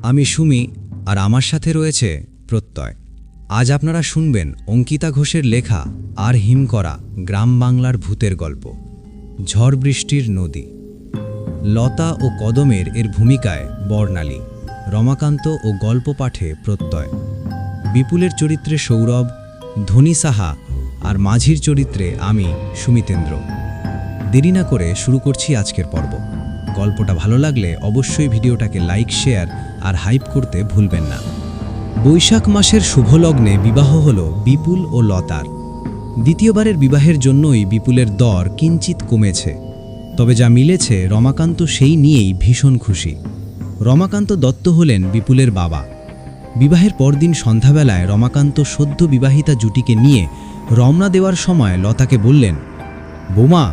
আমি সুমি, আর আমার সাথে রয়েছে প্রত্যয়। আজ আপনারা শুনবেন অঙ্কিতা ঘোষের লেখা আর হিম করা গ্রাম বাংলার ভূতের গল্প, ঝড় বৃষ্টির নদী। লতা ও কদমের এর ভূমিকায় বর্ণালী, রমাকান্ত ও গল্প পাঠে প্রত্যয়, বিপুলের চরিত্রে সৌরভ, ধনী সাহা আর মাঝির চরিত্রে আমি সুমিতেন্দ্র। দেরি না করে শুরু করছি আজকের পর্ব। গল্পটা ভালো লাগলে অবশ্যই ভিডিওটাকে লাইক, শেয়ার আর হাইপ করতে ভুলবেন না। বৈশাখ মাসের শুভলগ্নে বিবাহ হল বিপুল ও লতার। দ্বিতীয়বারের বিবাহের জন্যই বিপুলের দর কিঞ্চিত কমেছে, তবে যা মিলেছে রমাকান্ত সেই নিয়েই ভীষণ খুশি। রমাকান্ত দত্ত হলেন বিপুলের বাবা। বিবাহের পরদিন সন্ধ্যাবেলায় রমাকান্ত সদ্য বিবাহিতা জুটিকে নিয়ে রওনা দেওয়ার সময় লতাকে বললেন, বৌমা,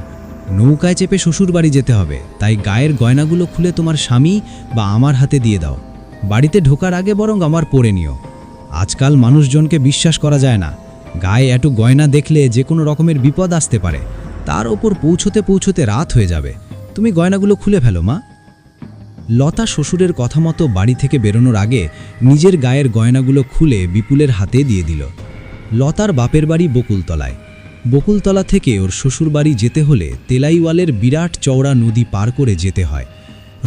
নৌকায় চেপে শ্বশুরবাড়ি যেতে হবে, তাই গায়ের গয়নাগুলো খুলে তোমার স্বামী বা আমার হাতে দিয়ে দাও। বাড়িতে ঢোকার আগে বরং আমার পরে নিও। আজকাল মানুষজনকে বিশ্বাস করা যায় না, গায়ে একটু গয়না দেখলে যে কোনো রকমের বিপদ আসতে পারে, তার ওপর পৌঁছতে পৌঁছতে রাত হয়ে যাবে। তুমি গয়নাগুলো খুলে ফেলো মা। লতা শ্বশুরের কথা মতো বাড়ি থেকে বেরোনোর আগে নিজের গায়ের গয়নাগুলো খুলে বিপুলের হাতে দিয়ে দিল। লতার বাপের বাড়ি বকুলতলায়। বকুলতলা থেকে ওর শ্বশুরবাড়ি যেতে হলে তেলাইওয়ালের বিরাট চওড়া নদী পার করে যেতে হয়।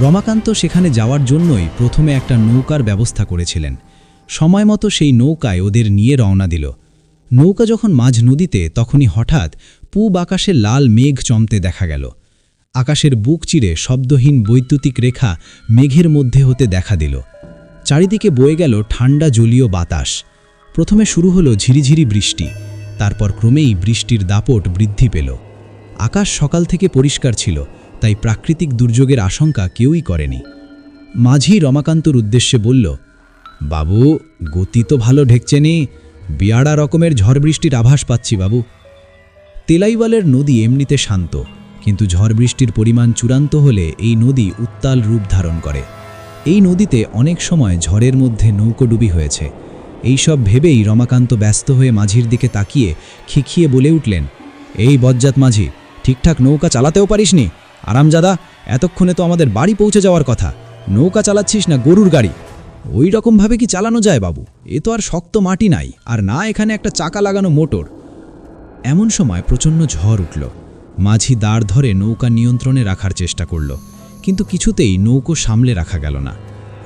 রমাকান্ত সেখানে যাওয়ার জন্যই প্রথমে একটা নৌকার ব্যবস্থা করেছিলেন। সময় মতো সেই নৌকায় ওদের নিয়ে রওনা দিল। নৌকা যখন মাঝ নদীতে, তখনই হঠাৎ পূব আকাশে লাল মেঘ চমতে দেখা গেল। আকাশের বুক চিরে শব্দহীন বৈদ্যুতিক রেখা মেঘের মধ্যে হতে দেখা দিল। চারিদিকে বয়ে গেল ঠান্ডা জলীয় বাতাস। প্রথমে শুরু হলো ঝিরিঝিরি বৃষ্টি, তারপর ক্রমেই বৃষ্টির দাপট বৃদ্ধি পেল। আকাশ সকাল থেকে পরিষ্কার ছিল, তাই প্রাকৃতিক দুর্যোগের আশঙ্কা কেউই করেনি। মাঝি রমাকান্তর উদ্দেশ্যে বলল, বাবু, গতি তো ভালো ঢেকছেনি, বিয়াড়া রকমের ঝড় বৃষ্টির আভাস পাচ্ছি বাবু। তেলাইওয়ালের নদী এমনিতে শান্ত, কিন্তু ঝড় বৃষ্টির পরিমাণ চূড়ান্ত হলে এই নদী উত্তাল রূপ ধারণ করে। এই নদীতে অনেক সময় ঝড়ের মধ্যে নৌকোডুবি হয়েছে। এইসব ভেবেই রমাকান্ত ব্যস্ত হয়ে মাঝির দিকে তাকিয়ে খিখিয়ে বলে উঠলেন, এই বজ্জাত মাঝি, ঠিকঠাক নৌকা চালাতেও পারিসনি? আরামজাদা, এতক্ষণে তো আমাদের বাড়ি পৌঁছে যাওয়ার কথা। নৌকা চালাচ্ছিস না গরুর গাড়ি? ওই রকমভাবে কি চালানো যায় বাবু? এ তো আর শক্ত মাটি নাই, আর না এখানে একটা চাকা লাগানো মোটর। এমন সময় প্রচণ্ড ঝড় উঠল। মাঝি দাঁড় ধরে নৌকা নিয়ন্ত্রণে রাখার চেষ্টা করল, কিন্তু কিছুতেই নৌকো সামলে রাখা গেল না।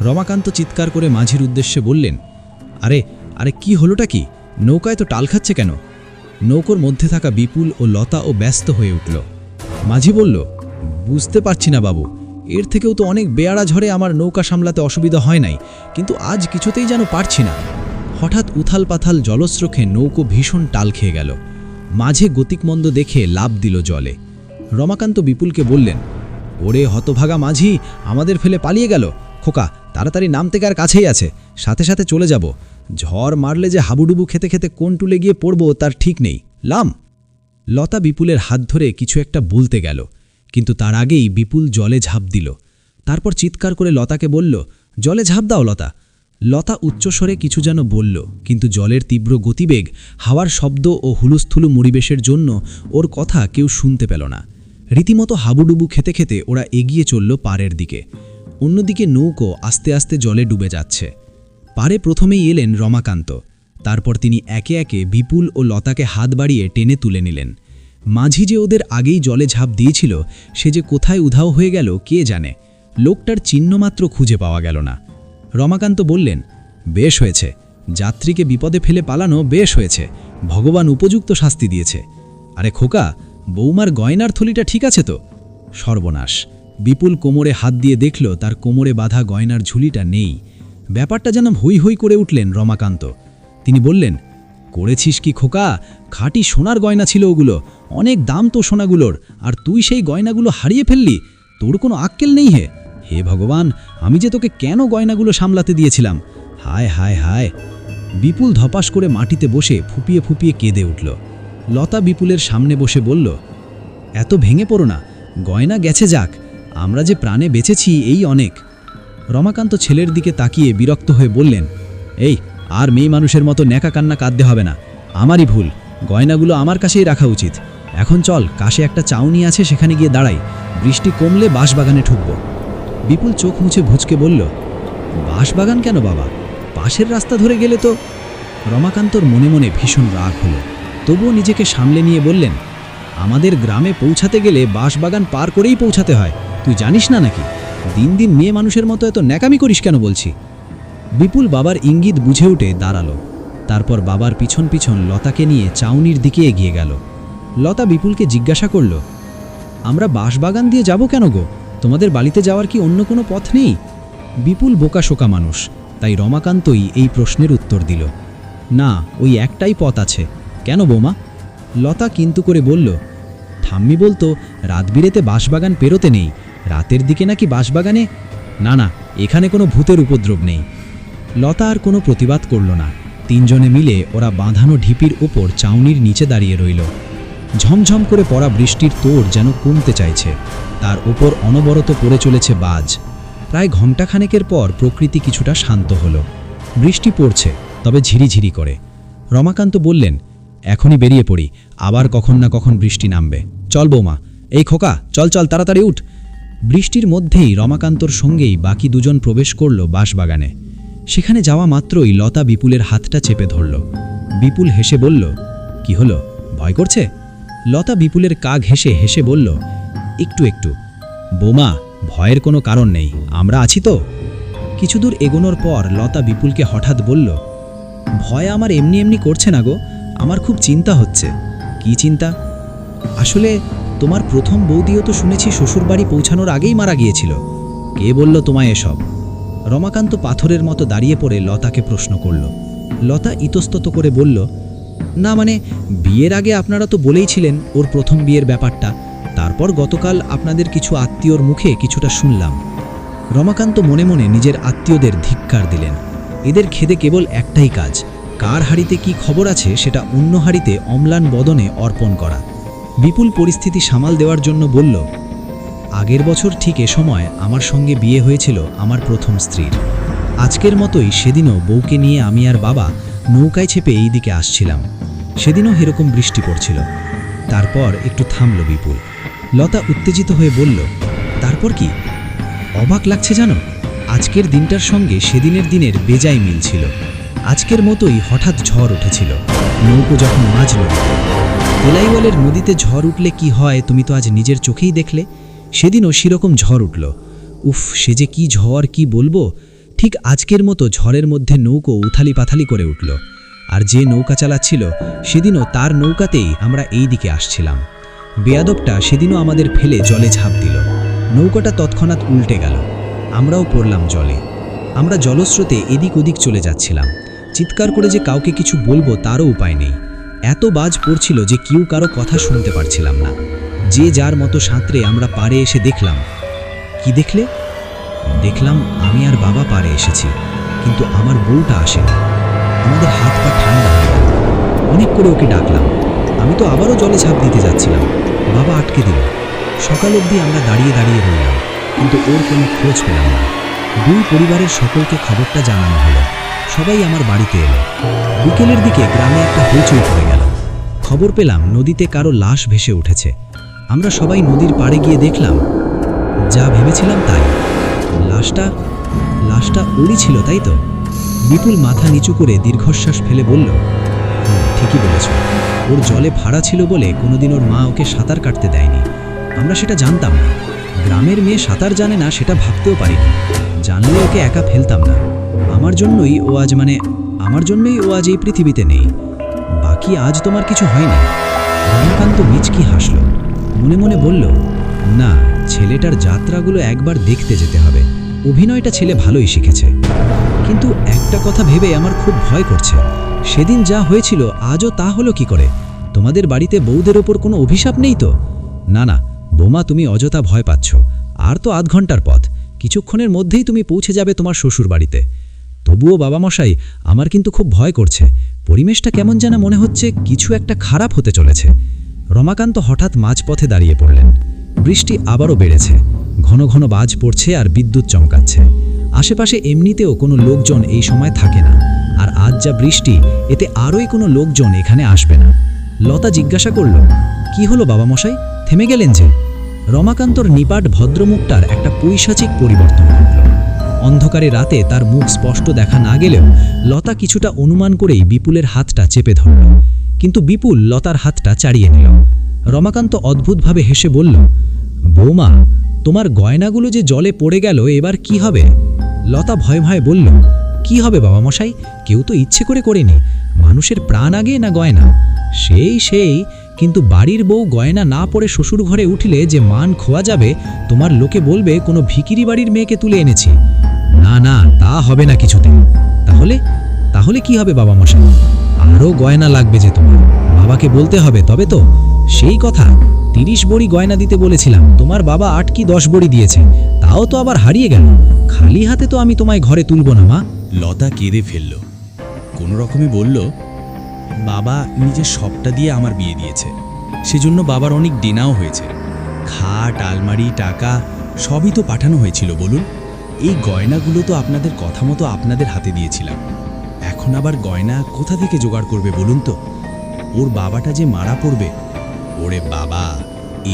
রমাকান্ত চিৎকার করে মাঝির উদ্দেশ্যে বললেন, আরে আরে কি হলোটা কি? নৌকায় তো টাল খাচ্ছে কেন? নৌকোর মধ্যে থাকা বিপুল ও লতা ও ব্যস্ত হয়ে উঠল। মাঝি বলল, বুঝতে পারছি না বাবু, এর থেকেও তো অনেক বেয়াড়া ঝড়ে আমার নৌকা সামলাতে অসুবিধা হয় নাই, কিন্তু আজ কিছুতেই যেন পারছি না। হঠাৎ উথাল পাথাল জলস্রোতে নৌকো ভীষণ টাল খেয়ে গেল। মাঝে গতিকমন্দ দেখে লাফ দিল জলে। রমাকান্ত বিপুলকে বললেন, ওরে হতভাগা মাঝি, আমাদের ফেলে পালিয়ে গেল। খোকা, তাড়াতাড়ি নামতে কার কাছেই আছে, সাথে সাথে চলে যাব। ঝড় মারলে যে হাবুডুবু খেতে খেতে কোন টুলে গিয়ে পড়ব তার ঠিক নেই। লাম। লতা বিপুলের হাত ধরে কিছু একটা বলতে গেল, কিন্তু তার আগেই বিপুল জলে ঝাঁপ দিল। তারপর চিৎকার করে লতাকে বলল, জলে ঝাঁপ দাও লতা। লতা উচ্চস্বরে কিছু যেন বলল, কিন্তু জলের তীব্র গতিবেগ, হাওয়ার শব্দ ও হুলুস্থুলু পরিবেশের জন্য ওর কথা কেউ শুনতে পেল না। রীতিমতো হাবুডুবু খেতে খেতে ওরা এগিয়ে চলল পাড়ের দিকে। অন্যদিকে নৌকো আস্তে আস্তে জলে ডুবে যাচ্ছে। পাড়ে প্রথমেই এলেন রমাকান্ত। তারপর তিনি একে একে বিপুল ও লতাকে হাত বাড়িয়ে টেনে তুলে নিলেন। মাঝি যে ওদের আগেই জলে ঝাঁপ দিয়েছিল, সে যে কোথায় উধাও হয়ে গেল কে জানে। লোকটার চিহ্নমাত্র খুঁজে পাওয়া গেল না। রমাকান্ত বললেন, বেশ হয়েছে, যাত্রীকে বিপদে ফেলে পালানো বেশ হয়েছে, ভগবান উপযুক্ত শাস্তি দিয়েছে। আরে খোকা, বৌমার গয়নার থলিটা ঠিক আছে তো? সর্বনাশ! বিপুল কোমরে হাত দিয়ে দেখল তার কোমরে বাঁধা গয়নার ঝুলিটা নেই। ব্যাপারটা যেন হৈ হৈ করে উঠলেন রমাকান্ত। তিনি বললেন, করেছিস কি খোকা? খাঁটি সোনার গয়না ছিল ওগুলো, অনেক দাম তো সোনাগুলোর, আর তুই সেই গয়নাগুলো হারিয়ে ফেললি? তোর কোনো আক্কেল নেই হে? হে ভগবান, আমি যে তোকে কেন গয়নাগুলো সামলাতে দিয়েছিলাম? হায় হায় হায়! বিপুল ধপাস করে মাটিতে বসে ফুপিয়ে ফুপিয়ে কেঁদে উঠল। লতা বিপুলের সামনে বসে বলল, এত ভেঙে পড়ো না, গয়না গেছে যাক, আমরা যে প্রাণে বেঁচেছি এই অনেক। রমাকান্ত ছেলের দিকে তাকিয়ে বিরক্ত হয়ে বললেন, এই, আর মেয়ে মানুষের মতো ন্যাকা কান্না কাঁদতে হবে না, আমারই ভুল, গয়নাগুলো আমার কাছেই রাখা উচিত। এখন চল, কাছে একটা চাউনি আছে, সেখানে গিয়ে দাঁড়াই, বৃষ্টি কমলে বাঁশবাগানে ঠুকব। বিপুল চোখ মুছে ভুঁচকে বলল, বাঁশবাগান কেন বাবা? পাশের রাস্তা ধরে গেলে তো। রমাকান্তর মনে মনে ভীষণ রাগ হলো, তবুও নিজেকে সামলে নিয়ে বললেন, আমাদের গ্রামে পৌঁছাতে গেলে বাঁশবাগান পার করেই পৌঁছাতে হয়, তুই জানিস না নাকি? দিন দিন মেয়ে মানুষের মতো এত ন্যাকামি করিস কেন বলছি। বিপুল বাবার ইঙ্গিত বুঝে উঠে দাঁড়ালো। তারপর বাবার পিছন পিছন লতাকে নিয়ে চাউনির দিকে এগিয়ে গেল। লতা বিপুলকে জিজ্ঞাসা করল, আমরা বাঁশবাগান দিয়ে যাব কেন গো? তোমাদের বাড়িতে যাওয়ার কি অন্য কোনো পথ নেই? বিপুল বোকাশোকা মানুষ, তাই রমাকান্তই এই প্রশ্নের উত্তর দিল, না, ওই একটাই পথ আছে। কেন বৌমা? লতা কিন্তু করে বলল, ঠাম্মি বলতো রাতবিরেতে বাঁশবাগান পেরোতে নেই, রাতের দিকে নাকি বাঁশবাগানে। না না, এখানে কোনো ভূতের উপদ্রব নেই। লতা আর কোনো প্রতিবাদ করল না। তিনজনে মিলে ওরা বাঁধানো ঢিপির ওপর চাউনির নিচে দাঁড়িয়ে রইল। ঝমঝম করে পড়া বৃষ্টির তোড় যেন কমতে চাইছে, তার ওপর অনবরত পড়ে চলেছে বাজ। প্রায় ঘণ্টাখানেকের পর প্রকৃতি কিছুটা শান্ত হলো। বৃষ্টি পড়ছে, তবে ঝিরিঝিরি করে। রমাকান্ত বললেন, এখনই বেরিয়ে পড়ি, আবার কখন না কখন বৃষ্টি নামবে। চল বৌমা। এই খোকা, চল চল, তাড়াতাড়ি উঠ। বৃষ্টির মধ্যেই রমাকান্তর সঙ্গেই বাকি দুজন প্রবেশ করল বাঁশবাগানে। সেখানে যাওয়া মাত্রই লতা বিপুলের হাতটা চেপে ধরল। বিপুল হেসে বলল, কি হলো, ভয় করছে? লতা বিপুলের কাগ হেসে হেসে বলল, একটু একটু। বৌমা, ভয়ের কোনো কারণ নেই, আমরা আছি তো। কিছু দূর এগোনোর পর লতা বিপুলকে হঠাৎ বলল, ভয় আমার এমনি এমনি করছে না গো, আমার খুব চিন্তা হচ্ছে। কি চিন্তা? আসলে তোমার প্রথম বৌদিও তো শুনেছি শ্বশুরবাড়ি পৌঁছানোর আগেই মারা গিয়েছিল। কে বলল তোমায় এসব? রমাকান্ত পাথরের মতো দাঁড়িয়ে পড়ে লতাকে প্রশ্ন করল। লতা ইতস্তত করে বলল, না মানে, বিয়ের আগে আপনারা তো বলেইছিলেন ওর প্রথম বিয়ের ব্যাপারটা, তারপর গতকাল আপনাদের কিছু আত্মীয়র মুখে কিছুটা শুনলাম। রমাকান্ত মনে মনে নিজের আত্মীয়দের ধিক্কার দিলেন। এদের খেদে কেবল একটাই কাজ, কার হাড়িতে কি খবর আছে সেটা অন্য হাড়িতে অম্লান বদনে অর্পণ করা। বিপুল পরিস্থিতি সামাল দেওয়ার জন্য বলল, আগের বছর ঠিক এ সময় আমার সঙ্গে বিয়ে হয়েছিল আমার প্রথম স্ত্রীর। আজকের মতোই সেদিনও বউকে নিয়ে আমি আর বাবা নৌকায় চেপে এই দিকে আসছিলাম। সেদিনও এরকম বৃষ্টি পড়ছিল। তারপর একটু থামল বিপুল। লতা উত্তেজিত হয়ে বলল, তারপর কি? অবাক লাগছে জানো, আজকের দিনটার সঙ্গে সেদিনের দিনের বেজায় মিল ছিল। আজকের মতোই হঠাৎ ঝড় উঠেছিল, নৌকো যখন মাঝ নদীতে। তেলাইওয়ালের নদীতে ঝড় উঠলে কি হয় তুমি তো আজ নিজের চোখেই দেখলে। সেদিনও সেরকম ঝড় উঠল। উফ, সে যে কি ঝড়, কি বলবো। ঠিক আজকের মতো ঝড়ের মধ্যে নৌকো উথালি পাথালি করে উঠল। আর যে নৌকা চালাচ্ছিল সেদিনও তার নৌকাতেই আমরা এই দিকে আসছিলাম। বেয়াদবটা সেদিনও আমাদের ফেলে জলে ঝাঁপ দিল। নৌকাটা তৎক্ষণাৎ উল্টে গেল, আমরাও পড়লাম জলে। আমরা জলস্রোতে এদিক ওদিক চলে যাচ্ছিলাম। চিৎকার করে যে কাউকে কিছু বলবো তারও উপায় নেই। এত বাজ পড়ছিল যে কেউ কারো কথা শুনতে পারছিলাম না। যে যার মতো সাঁতরে আমরা পাড়ে এসে দেখলাম। কি দেখলে? দেখলাম আমি আর বাবা পাড়ে এসেছি, কিন্তু আমার বউটা আসেনি। আমাদের হাত পা ঠান্ডা হয়ে গেল। অনেক করে ওকে ডাকলাম। আমি তো আবারও জলে ঝাঁপ দিতে যাচ্ছিলাম, বাবা আটকে দিল। সকাল অবধি আমরা দাঁড়িয়ে দাঁড়িয়ে রইলাম, কিন্তু ওর কোনো খোঁজ পেলাম না। দুই পরিবারের সকলকে খবরটা জানানো হলো। সবাই আমার বাড়িতে এলো। বিকেলের দিকে গ্রামে একটা হইচই পড়ে গেল। খবর পেলাম নদীতে কারো লাশ ভেসে উঠেছে। আমরা সবাই নদীর পাড়ে গিয়ে দেখলাম, যা ভেবেছিলাম তাই। লাশটা ওরই ছিল, তাই তো? বিপুল মাথা নিচু করে দীর্ঘশ্বাস ফেলে বলল, ঠিকই বলেছ। ওর জলে ভাড়া ছিল বলে কোনোদিন ওর মা ওকে সাঁতার কাটতে দেয়নি। আমরা সেটা জানতাম না। গ্রামের মেয়ে সাঁতার জানে না সেটা ভাবতেও পারিনি। জানলে ওকে একা ফেলতাম না। আমার জন্যই ও আজ এই পৃথিবীতে নেই। বাকি আজ তোমার কিছু হয়নি। রমাকান্ত মিচকি হাসল। মনে মনে বলল, না, ছেলেটার যাত্রাগুলো একবার দেখতে যেতে হবে। অভিনয়টা ছেলে ভালোই শিখেছে। কিন্তু একটা কথা ভেবে আমার খুব ভয় করছে। সেদিন যা হয়েছিল আজও তা হলো কি করে? তোমাদের বাড়িতে বউদের ওপর কোনো অভিশাপ নেই তো? না না বোমা, তুমি অযথা ভয় পাচ্ছ। আর তো আধ ঘন্টার পথ, কিছুক্ষণের মধ্যেই তুমি পৌঁছে যাবে তোমার শ্বশুর বাড়িতে। তবুও বাবামশাই, আমার কিন্তু খুব ভয় করছে। পরিবেশটা কেমন যেন মনে হচ্ছে কিছু একটা খারাপ হতে চলেছে। রমাকান্ত হঠাৎ মাঝপথে দাঁড়িয়ে পড়লেন। বৃষ্টি আবারও বেড়েছে। ঘন ঘন বাজ পড়ছে আর বিদ্যুৎ চমকাচ্ছে। আশেপাশে এমনিতেও কোনো লোকজন এই সময় থাকে না, আর আজ যা বৃষ্টি, এতে আরোই কোনো লোকজন এখানে আসবে না। লতা জিজ্ঞাসা করল, কি হলো বাবামশাই, থেমে গেলেন যে? রমাকান্তর নিপাট ভদ্রমুখটার একটা পৈশাচিক পরিবর্তন ঘটল। অন্ধকারে রাতে তার মুখ স্পষ্ট দেখা না গেলেও লতা কিছুটা অনুমান করেই বিপুলের হাতটা চেপে ধরল, কিন্তু বিপুল লতার হাতটা ছাড়িয়ে নিল। রমাকান্ত অদ্ভুতভাবে হেসে বলল, বৌমা, তোমার গয়নাগুলো যে জলে পড়ে গেল, এবার কি হবে? লতা ভয়ে ভয়ে বলল, কি হবে বাবা মশাই, কেউ তো ইচ্ছে করে করেনি, মানুষের প্রাণ আগে না গয়না? সেই কিন্তু বাড়ির বউ গয়না না পরে শ্বশুর ঘরে উঠলে যে মান খোয়া যাবে, তোমার লোকে বলবে কোনো ভিখিরি বাড়ির মেয়েকে তুলে এনেছি। না না, তা হবে না কিছুতে। তাহলে কি হবে বাবা মশাই? আরও গয়না লাগবে যে তোমার, বাবাকে বলতে হবে তবে তো। সেই কথা, 30 বড়ি গয়না দিতে বলেছিলাম, তোমার বাবা 8 কি 10 বড়ি দিয়েছে, তাও তো আবার হারিয়ে গেল। খালি হাতে তো আমি তোমায় ঘরে তুলব না মা। লতা কেঁদে ফেলল, কোনো রকমে বলল, বাবা নিজের সবটা দিয়ে আমার বিয়ে দিয়েছে, সেজন্য বাবার অনেক দেনাও হয়েছে। খাট, আলমারি, টাকা সবই তো পাঠানো হয়েছিল। বলুন, এই গয়নাগুলো তো আপনাদের কথা মতো আপনাদের হাতে দিয়েছিলাম, এখন আবার গয়না কোথা থেকে জোগাড় করবে বলুন তো? ওর বাবাটা যে মারা পড়বে। ওরে বাবা,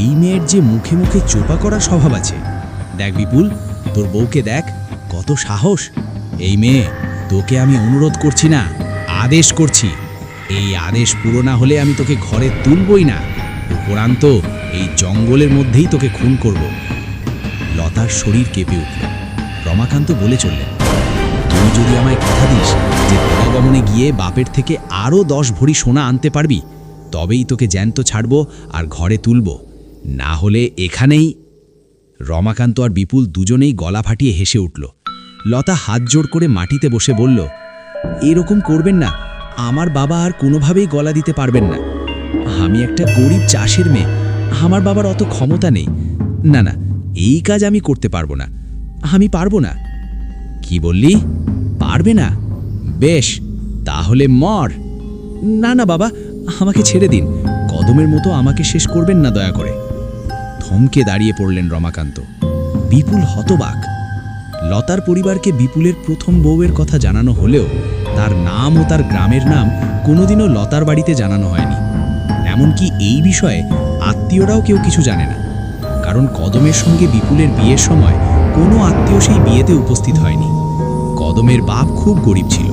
এই মেয়ের যে মুখে মুখে চোপা করার স্বভাব আছে। দেখ বিপুল, তোর বউকে দেখ, কত সাহস। এই মেয়ে, তোকে আমি অনুরোধ করছি না, আদেশ করছি, এই আদেশ পুরো না হলে আমি তোকে ঘরে তুলবই না, উপরান্ত এই জঙ্গলের মধ্যেই তোকে খুন করব। লতার শরীর কেঁপে উঠল। রমাকান্ত বলে চললেন, তুই যদি আমায় কথা দিস যে পরাগমনে গিয়ে বাপের থেকে আরও 10 ভরি সোনা আনতে পারবি, তবেই তোকে জ্যান্ত ছাড়ব আর ঘরে তুলব, না হলে এখানেই। রমাকান্ত আর বিপুল দুজনেই গলা ফাটিয়ে হেসে উঠল। লতা হাত জোড় করে মাটিতে বসে বলল, এরকম করবেন না, আমার বাবা আর কোনোভাবেই গলা দিতে পারবেন না। আমি একটা গরিব চাষের মেয়ে, আমার বাবার অত ক্ষমতা নেই। না না, এই কাজ আমি করতে পারবো না, আমি পারবো না। কি বললি, পারবে না? বেশ, তাহলে মর। না না বাবা, আমাকে ছেড়ে দিন, কদমের মতো আমাকে শেষ করবেন না দয়া করে। থমকে দাঁড়িয়ে পড়লেন রমাকান্ত। বিপুল হতবাক। লতার পরিবারকে বিপুলের প্রথম বউয়ের কথা জানানো হলেও তার নাম ও তার গ্রামের নাম কোনোদিনও লতার বাড়িতে জানানো হয়নি। এমনকি এই বিষয়ে আত্মীয়রাও কেউ কিছু জানে না, কারণ কদমের সঙ্গে বিপুলের বিয়ের সময় কোনো আত্মীয় সেই বিয়েতে উপস্থিত হয়নি। কদমের বাপ খুব গরিব ছিল,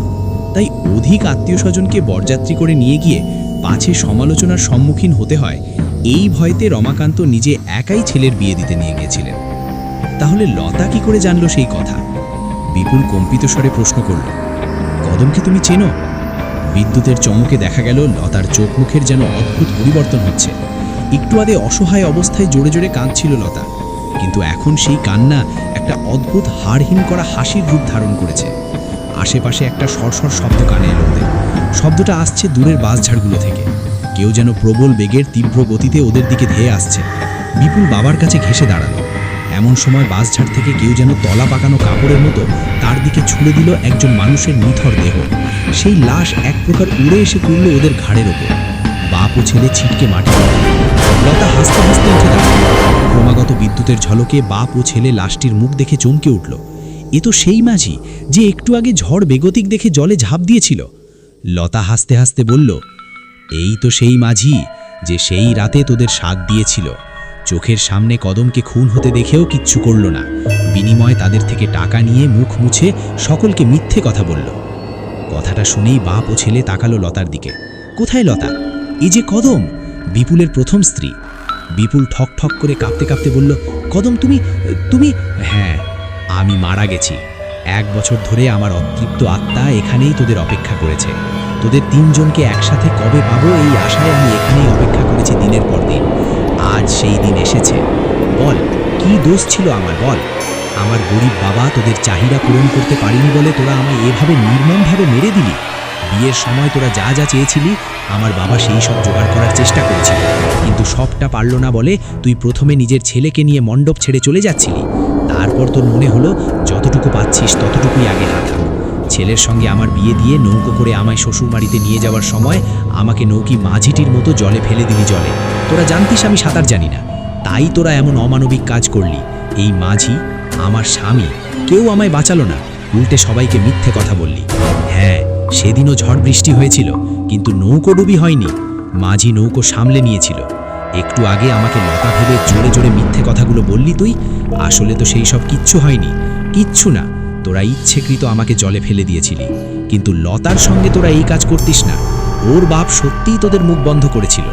তাই অধিক আত্মীয় স্বজনকে বরযাত্রী করে নিয়ে গিয়ে পাছে সমালোচনার সম্মুখীন হতে হয়, এই ভয়তে রমাকান্ত নিজে একাই ছেলের বিয়ে দিতে নিয়ে গিয়েছিলেন। তাহলে লতা কি করে জানলো সেই কথা? বিপুল কম্পিত স্বরে প্রশ্ন করল, কদমকে তুমি চেনো? বিদ্যুতের চমকে দেখা গেল লতার চোখ মুখের যেন অদ্ভুত পরিবর্তন হচ্ছে। একটু আগে অসহায় অবস্থায় জোরে জোরে কাঁদছিল লতা, কিন্তু এখন সেই কান্না একটা অদ্ভুত হাড়হীন করা হাসির রূপ ধারণ করেছে। আশেপাশে একটা সরসর শব্দ কানে এলো ওদের। শব্দটা আসছে দূরের বাঁশঝাড়গুলো থেকে। কেউ যেন প্রবল বেগের তীব্র গতিতে ওদের দিকে ধেয়ে আসছে। বিপুল বাবার কাছে ঘেঁষে দাঁড়ালো। এমন সময় বাঁশঝাড় থেকে কেউ যেন তলা পাকানো কাপড়ের মতো তার দিকে ছুঁড়ে দিল একজন মানুষের নিথর দেহ। সেই লাশ এক প্রকার উড়ে এসে পড়ল ওদের ঘাড়ের ওপর। বাপ ও ছেলে ছিটকে মাটি পড়ল। লতা হাসতে হাসতে উঠে দাঁড়াল। ক্রমাগত বিদ্যুতের ঝলকে বাপ ও ছেলে লাশটির মুখ দেখে চমকে উঠল। এ তো সেই মাঝি যে একটু আগে ঝড় বেগতিক দেখে জলে ঝাঁপ দিয়েছিল। লতা হাসতে হাসতে বলল, এই তো সেই মাঝি যে সেই রাতে তোদের সাথ দিয়েছিল। চোখের সামনে কদমকে খুন হতে দেখেও কিচ্ছু করল না, বিনিময়ে তাদের থেকে টাকা নিয়ে মুখ মুছে সকলকে মিথ্যে কথা বলল। কথাটা শুনেই বাপ ও ছেলে তাকালো লতার দিকে। কোথায় লতা? এই যে কদম, বিপুলের প্রথম স্ত্রী। বিপুল ঠক ঠক করে কাঁপতে কাঁপতে বলল, কদম তুমি তুমি হ্যাঁ, আমি মারা গেছি। 1 বছর ধরে আমার অতৃপ্ত আত্মা এখানেই তোদের অপেক্ষা করেছে। তোদের 3 জনকে একসাথে কবে পাবো এই আশায় আমি এখানেই অপেক্ষা করেছি দিনের পর দিন। আজ সেই দিন এসেছে। বল, কি দোষ ছিল আমার, বল। আমার গরিব বাবা তোদের চাহিদা পূরণ করতে পারিনি বলে তোরা আমায় এভাবে নির্মমভাবে মেরে দিলি। বিয়ের সময় তোরা যা যা চেয়েছিলি আমার বাবা সেই সব জোগাড় করার চেষ্টা করেছিল, কিন্তু সবটা পারল না বলে তুই প্রথমে নিজের ছেলেকে নিয়ে মণ্ডপ ছেড়ে চলে যাচ্ছিলি। তারপর তোর মনে হলো যতটুকু পাচ্ছিস ততটুকুই আগে হাঁটা। ছেলের সঙ্গে আমার বিয়ে দিয়ে নৌকো করে আমায় শ্বশুরবাড়িতে নিয়ে যাওয়ার সময় আমাকে নৌকি মাঝিটির মতো জলে ফেলে দিলি জলে। তোরা জানতিস আমি সাঁতার জানি না, তাই তোরা এমন অমানবিক কাজ করলি। এই মাঝি, আমার স্বামী, কেউ আমায় বাঁচালো না, উল্টে সবাইকে মিথ্যে কথা বললি। হ্যাঁ, সেদিনও ঝড় বৃষ্টি হয়েছিল, কিন্তু নৌকো ডুবি হয়নি। মাঝি নৌকো সামলে নিয়েছিল। একটু আগে আমাকে লতা ভেবে জোরে জোরে মিথ্যে কথাগুলো বললি তুই। আসলে তো সেই সব কিচ্ছু হয়নি, কিচ্ছু না। তোরা ইচ্ছেকৃত আমাকে জলে ফেলে দিয়েছিলি, কিন্তু লতার সঙ্গে তোরা এই কাজ করতিস না। ওর বাপ সত্যিই তোদের মুখ বন্ধ করেছিল,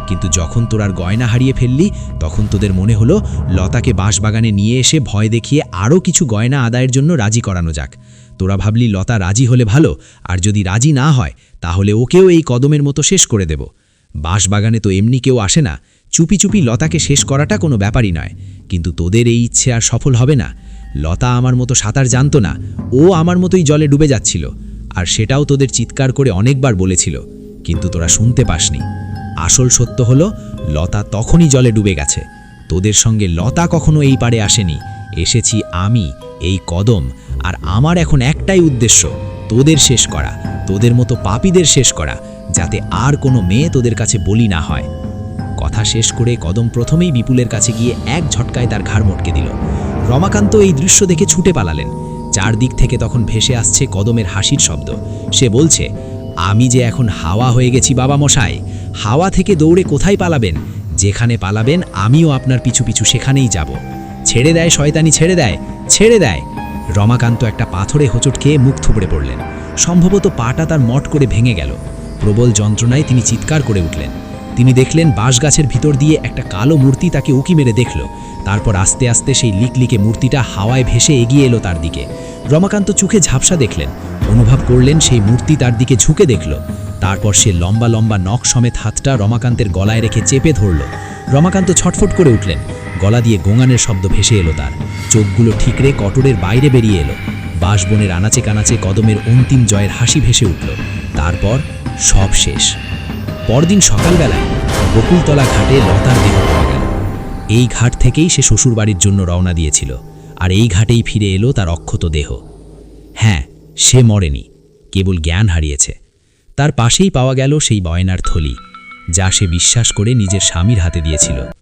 কিন্তু যখন তোরার গয়না হারিয়ে ফেললি তখন তোদের মনে হলো লতাকে বাঁশবাগানে নিয়ে এসে ভয় দেখিয়ে আরও কিছু গয়না আদায়ের জন্য রাজি করানো যাক। তোরা ভাবলি লতা রাজি হলে ভালো, আর যদি রাজি না হয় তাহলে ওকেও এই কদমের মতো শেষ করে দেব। বাঁশবাগানে তো এমনি কেউ আসে না, চুপি চুপি লতাকে শেষ করাটা কোনো ব্যাপারই নয়। কিন্তু তোদের এই ইচ্ছে আর সফল হবে না। লতা আমার মতো সাঁতার জানতো না, ও আমার মতোই জলে ডুবে যাচ্ছিল, আর সেটাও তোদের চিৎকার করে অনেকবার বলেছিল, কিন্তু তোরা শুনতে পাসনি। আসল সত্য হলো লতা তখনই জলে ডুবে গেছে। তোদের সঙ্গে লতা কখনো এই পারে আসেনি, এসেছি আমি, এই কদম। আর আমার এখন একটাই উদ্দেশ্য, তোদের শেষ করা, তোদের মতো পাপীদের শেষ করা, যাতে আর কোনো মেয়ে তোদের কাছে বলি না হয়। কথা শেষ করে কদম প্রথমেই বিপুলের কাছে গিয়ে এক ঝটকায় তার ঘাড় মটকে দিল। রমাকান্ত এই দৃশ্য দেখে ছুটে পালালেন। চারদিক থেকে তখন ভেসে আসছে কদমের হাসির শব্দ। সে বলছে, আমি যে এখন হাওয়া হয়ে গেছি বাবা মশাই, হাওয়া থেকে দৌড়ে কোথায় পালাবেন? যেখানে পালাবেন আমিও আপনার পিছু পিছু সেখানেই যাব। ছেড়ে দেয় শয়তানি, ছেড়ে দেয়, ছেড়ে দেয়। রমাকান্ত একটা পাথরে হোঁচট খেয়ে মুখ থুবড়ে পড়লেন। সম্ভবত পাটা তার মট করে ভেঙে গেল। প্রবল যন্ত্রণায় তিনি চিৎকার করে উঠলেন। তিনি দেখলেন বাঁশগাছের ভিতর দিয়ে একটা কালো মূর্তি তাকে উকি মেরে দেখল। তারপর আস্তে আস্তে সেই লিকলিকে মূর্তিটা হাওয়ায় ভেসে এগিয়ে এলো তার দিকে। রমাকান্ত চোখে ঝাপসা দেখলেন, অনুভব করলেন সেই মূর্তি তার দিকে ঝুঁকে দেখল। তারপর সে লম্বা লম্বা নখ সমেত হাতটা রমাকান্তের গলায় রেখে চেপে ধরল। রমাকান্ত ছটফট করে উঠলেন। গলা দিয়ে গোঙানের শব্দ ভেসে এলো তার। চোখগুলো ঠিকরে কটরের বাইরে বেরিয়ে এলো। বাঁশবনের আনাচে কানাচে কদমের অন্তিম জয়ের হাসি ভেসে উঠল। তারপর সব শেষ। পরদিন সকালবেলায় বকুলতলা ঘাটে লতার দেহ পাওয়া গেল। এই ঘাট থেকেই সে শ্বশুরবাড়ির জন্য রওনা দিয়েছিল, আর এই ঘাটেই ফিরে এলো তার অক্ষত দেহ। হ্যাঁ, সে মরেনি, কেবল জ্ঞান হারিয়েছে। তার পাশেই পাওয়া গেল সেই বয়নার থলি, যা সে বিশ্বাস করে নিজের স্বামীর হাতে দিয়েছিল।